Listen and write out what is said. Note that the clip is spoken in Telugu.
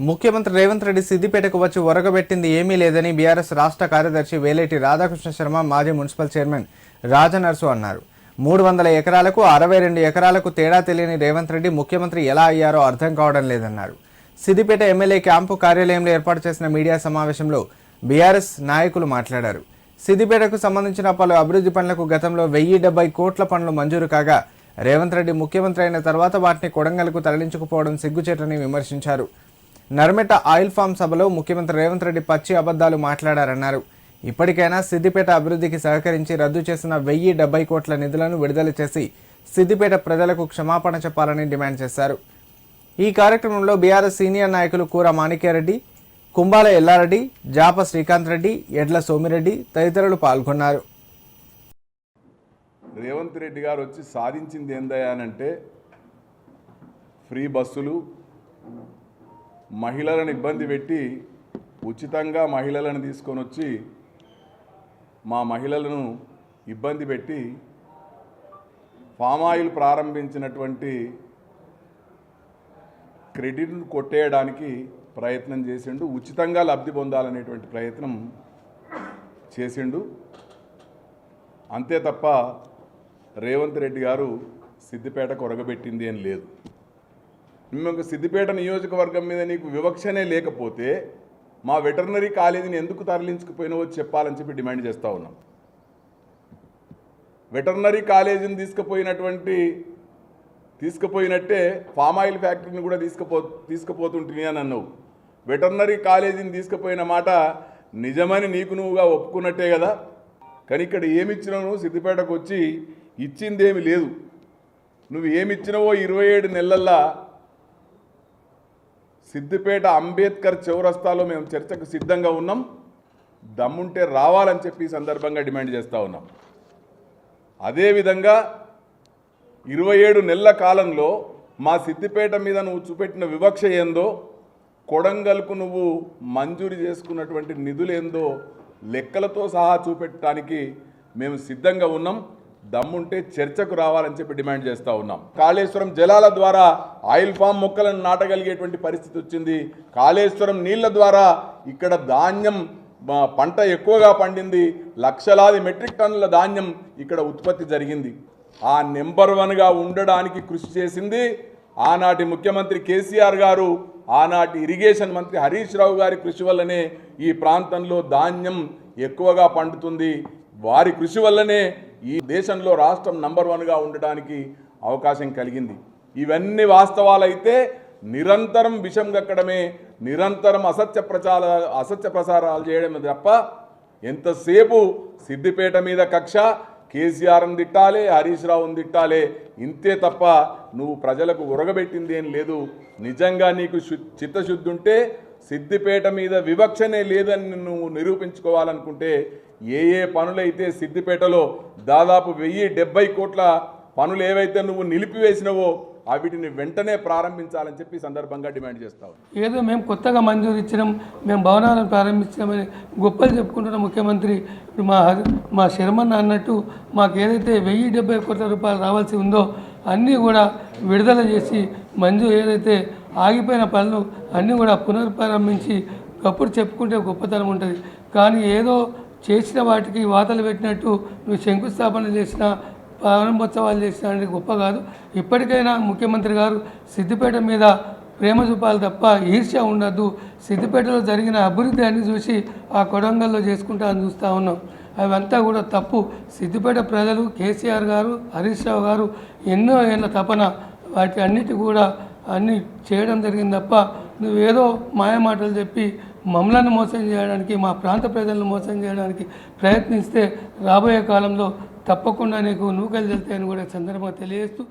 ముఖ్యమంత్రి రేవంత్ రెడ్డి సిద్దిపేటకు వచ్చి ఒరగబెట్టింది ఏమీ లేదని బీఆర్ఎస్ రాష్ట్ర కార్యదర్శి వేలేటి రాధాకృష్ణ శర్మ మాజీ మున్సిపల్ చైర్మన్ రాజనర్సు అన్నారు. 300 ఎకరాలకు 62 ఎకరాలకు తేడా తెలియని రేవంత్ రెడ్డి ముఖ్యమంత్రి ఎలా అయ్యారో అర్థం కావడం లేదన్నారు. సిద్దిపేట ఎమ్మెల్యే క్యాంపు కార్యాలయంలో ఏర్పాటు చేసిన మీడియా సమావేశంలో బీఆర్ఎస్ నాయకులు మాట్లాడారు. సిద్దిపేటకు సంబంధించిన పలు అభివృద్ధి పనులకు గతంలో 1070 కోట్ల పనులు మంజూరు కాగా రేవంత్ రెడ్డి ముఖ్యమంత్రి అయిన తర్వాత వాటిని కొడంగల్కు తరలించుకుపోవడం సిగ్గుచేటని విమర్శించారు. నర్మెట ఆయిల్ ఫామ్ సభలో ముఖ్యమంత్రి రేవంత్ రెడ్డి పచ్చి అబద్ధాలు మాట్లాడారన్నారు. ఇప్పటికైనా సిద్దిపేట అభివృద్ధికి సహకరించి రద్దు చేసిన 1070 కోట్ల నిధులను విడుదల చేసి సిద్దిపేట ప్రజలకు క్షమాపణ చెప్పాలని డిమాండ్ చేశారు. ఈ కార్యక్రమంలో బీఆర్ఎస్ సీనియర్ నాయకులు కూర మాణిక్యారెడ్డి, కుంబాల ఎల్లారెడ్డి, జాప శ్రీకాంత్ రెడ్డి, ఎడ్ల సోమిరెడ్డి తదితరులు పాల్గొన్నారు. రేవంత్ రెడ్డి గారు వచ్చి సాధించింది ఏందయ్యానంటే ఫ్రీ బస్సులు, మహిళలను ఇబ్బంది పెట్టి ఉచితంగా మహిళలను తీసుకొని వచ్చి మా మహిళలను ఇబ్బంది పెట్టి ఫామ్ ఆయిల్ ప్రారంభించినటువంటి క్రెడిట్ను కొట్టేయడానికి ప్రయత్నం చేసిండు. ఉచితంగా లబ్ధి పొందాలనేటువంటి ప్రయత్నం చేసిండు. అంతే తప్ప రేవంత్ రెడ్డి గారు సిద్దిపేట కొరగబెట్టింది అని లేదు. మేము సిద్దిపేట నియోజకవర్గం మీద నీకు వివక్షనే లేకపోతే మా వెటర్నరీ కాలేజీని ఎందుకు తరలించుకుపోయినావో చెప్పాలని చెప్పి డిమాండ్ చేస్తూ ఉన్నాం. వెటర్నరీ కాలేజీని తీసుకుపోయినట్టే ఫామ్ ఆయిల్ ఫ్యాక్టరీని కూడా తీసుకుపోతుంటుంది అని అన్నావు. వెటర్నరీ కాలేజీని తీసుకుపోయిన మాట నిజమని నీకు నువ్వుగా ఒప్పుకున్నట్టే కదా. కానీ ఇక్కడ ఏమిచ్చినావు? సిద్దిపేటకు వచ్చి ఇచ్చిందేమి లేదు. నువ్వు ఏమిచ్చినావో 27 నెలల్లో సిద్దిపేట అంబేద్కర్ చౌరస్తాలో మేము చర్చకు సిద్ధంగా ఉన్నాం. దమ్ముంటే రావాలని చెప్పి ఈ సందర్భంగా డిమాండ్ చేస్తూ ఉన్నాం. అదేవిధంగా 27 నెలల కాలంలో మా సిద్దిపేట మీద నువ్వు చూపెట్టిన వివక్ష ఏందో, కొడంగల్కు నువ్వు మంజూరు చేసుకున్నటువంటి నిధులేందో లెక్కలతో సహా చూపెట్టడానికి మేము సిద్ధంగా ఉన్నాం. దమ్ముంటే చర్చకు రావాలని చెప్పి డిమాండ్ చేస్తూ ఉన్నాం. కాళేశ్వరం జలాల ద్వారా ఆయిల్ ఫామ్ మొక్కలను నాటగలిగేటువంటి పరిస్థితి వచ్చింది. కాళేశ్వరం నీళ్ల ద్వారా ఇక్కడ ధాన్యం పంట ఎక్కువగా పండింది. లక్షలాది మెట్రిక్ టన్నుల ధాన్యం ఇక్కడ ఉత్పత్తి జరిగింది. ఆ నెంబర్ 1గా ఉండడానికి కృషి చేసింది ఆనాటి ముఖ్యమంత్రి కేసీఆర్ గారు, ఆనాటి ఇరిగేషన్ మంత్రి హరీష్ రావు గారి కృషి వల్లనే ఈ ప్రాంతంలో ధాన్యం ఎక్కువగా పండుతుంది. వారి కృషి వల్లనే ఈ దేశంలో రాష్ట్రం నంబర్ 1గా ఉండడానికి అవకాశం కలిగింది. ఇవన్నీ వాస్తవాలైతే నిరంతరం విషం కక్కడమే, నిరంతరం అసత్య ప్రసారాలు చేయడమే తప్ప ఎంతసేపు సిద్దిపేట మీద కక్ష, కేసీఆర్ని తిట్టాలి, హరీష్ రావుని తిట్టాలి, ఇంతే తప్ప నువ్వు ప్రజలకు ఉరగబెట్టింది ఏం లేదు. నిజంగా నీకు చిత్తశుద్ధి ఉంటే సిద్దిపేట మీద వివక్షనే లేదని నువ్వు నిరూపించుకోవాలనుకుంటే ఏ పనులైతే సిద్దిపేటలో దాదాపు 1070 కోట్ల పనులు ఏవైతే నువ్వు నిలిపివేసినవో వీటిని వెంటనే ప్రారంభించాలని చెప్పి సందర్భంగా డిమాండ్ చేస్తావు. ఏదో మేము కొత్తగా మంజూరు ఇచ్చినాం, మేము భవనాలను ప్రారంభించామని గొప్పలు చెప్పుకుంటున్న ముఖ్యమంత్రి ఇప్పుడు మా శర్మన్న అన్నట్టు మాకు ఏదైతే 1070 కోట్ల రూపాయలు రావాల్సి ఉందో అన్నీ కూడా విడుదల చేసి ఏదైతే ఆగిపోయిన పనులు అన్నీ కూడా పునర్ప్రారంభించి అప్పుడు చెప్పుకుంటే గొప్పతనం ఉంటుంది. కానీ ఏదో చేసిన వాటికి వాతలు పెట్టినట్టు నువ్వు శంకుస్థాపన చేసినా ప్రారంభోత్సవాలు చేసినా అనేది గొప్ప కాదు. ఇప్పటికైనా ముఖ్యమంత్రి గారు సిద్దిపేట మీద ప్రేమ చూపాలి తప్ప ఈర్ష్య ఉండద్దు. సిద్దిపేటలో జరిగిన అభివృద్ధి అన్ని చూసి ఆ కొడంగల్లో చేసుకుంటా అని చూస్తూ ఉన్నాం. అవంతా కూడా తప్పు. సిద్దిపేట ప్రజలు, కేసీఆర్ గారు, హరీష్ రావు గారు ఎన్నో ఏళ్ళ తపన వాటి అన్నిటి కూడా అన్నీ చేయడం జరిగింది తప్ప నువ్వేదో మాయమాటలు చెప్పి మమ్మల్ని మోసం చేయడానికి, మా ప్రాంత ప్రజలను మోసం చేయడానికి ప్రయత్నిస్తే రాబోయే కాలంలో తప్పకుండా నీకు నూకలు చెల్తాయని కూడా సందర్భంగా తెలియజేస్తూ